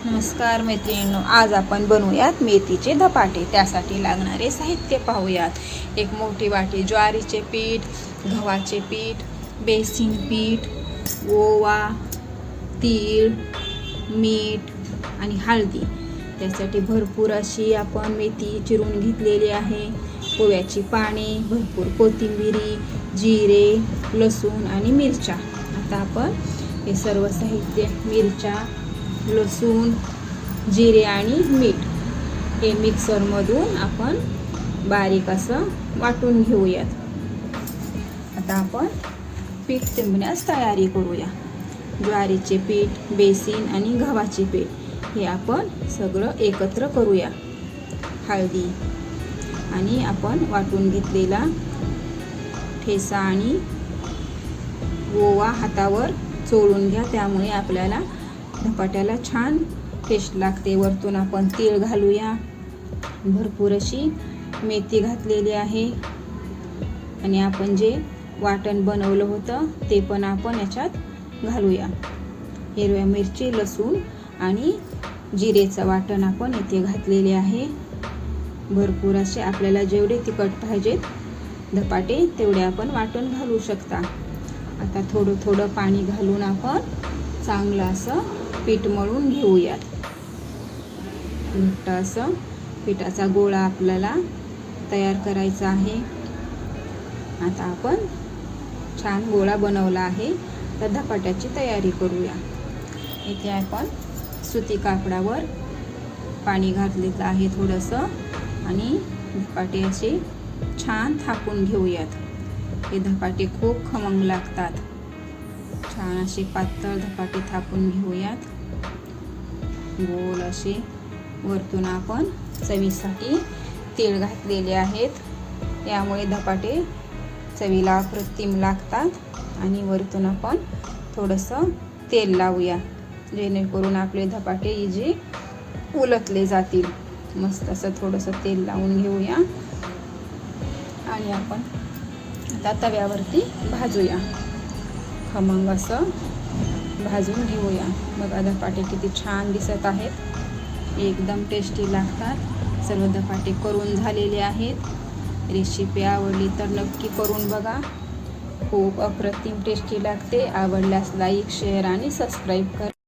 नमस्कार मैत्रिणींनो, आज आपण बनवूयात मेथीचे धपाटे। त्यासाठी लागणारे साहित्य पाहूयात। एक मोठी वाटी ज्वारीचे पीठ, गव्हाचे पीठ, बेसन पीठ, ओवा, तीळ, मीठ आणि हळदी। त्यासाठी भरपूर अशी आपण मेथी चिरून घेतलेली आहे, पोह्याची पाने, भरपूर कोथिंबिरी, जिरे, लसूण आणि मिरच्या। आता आपण हे सर्व साहित्य मिरच्या, लसूण, जिरे आणि मीठ हे मिक्सरमधून आपण बारीक असं वाटून घेऊयात। आता आपण पीठ तिंबण्यास तयारी करूया। ज्वारीचे पीठ, बेसन आणि गव्हाचे पीठ हे आपण सगळं एकत्र करूया। हळदी आणि आपण वाटून घेतलेला ठेचा आणि ओवा हातावर चोळून घ्या, त्यामुळे आपल्याला धपाट्याला छान टेस्ट लागते। वरतून आपण तीळ घालूया, भरपूर अशी मेथी घातलेली आहे आणि आपण जे वाटण बनवलं होतं ते पण आपण याच्यात घालूया। हिरव्या मिरची, लसूण आणि जिरेचं वाटण आपण इथे घातलेले आहे। भरपूर असे आपल्याला जेवढे तिखट पाहिजेत धपाटे तेवढे आपण वाटण घालू शकता। आता थोडं थोडं पाणी घालून आपण चांगलं असं पीठ मळून घेऊयात। घट्ट असं पिठाचा गोळा आपल्याला तयार करायचा आहे। आता आपण छान गोळा बनवला आहे, तर धपाट्याची तयारी करूया। इथे आपण सुती कापडावर पाणी घातलेलं आहे थोडंसं आणि धपाटे असे छान थापून घेऊयात। हे धपाटे खूप खमंग लागतात। छान असे पातळ धपाटे थापून घेऊयात, गोल असे। वरतून आपण चवीसाठी तीळ घातलेले आहेत, त्यामुळे धपाटे चवीला अप्रतिम लागतात। आणि वरतून आपण थोडंसं तेल लावूया, जेणेकरून आपले धपाटे इजी उलटले जातील। मस्त असं थोडंसं तेल लावून घेऊया आणि आपण आता तव्यावरती भाजूया, खमंग असं भाजून घेऊया। बघा धपाटे किती छान दिसत आहेत, एकदम टेस्टी लागतात। सर्व धपाटे करून झालेले आहेत। रेसिपी आवडली तर नक्की करून बघा, खूप अप्रतिम टेस्टी लागते। आवडल्यास लाईक, शेअर आणि सबस्क्राईब करा।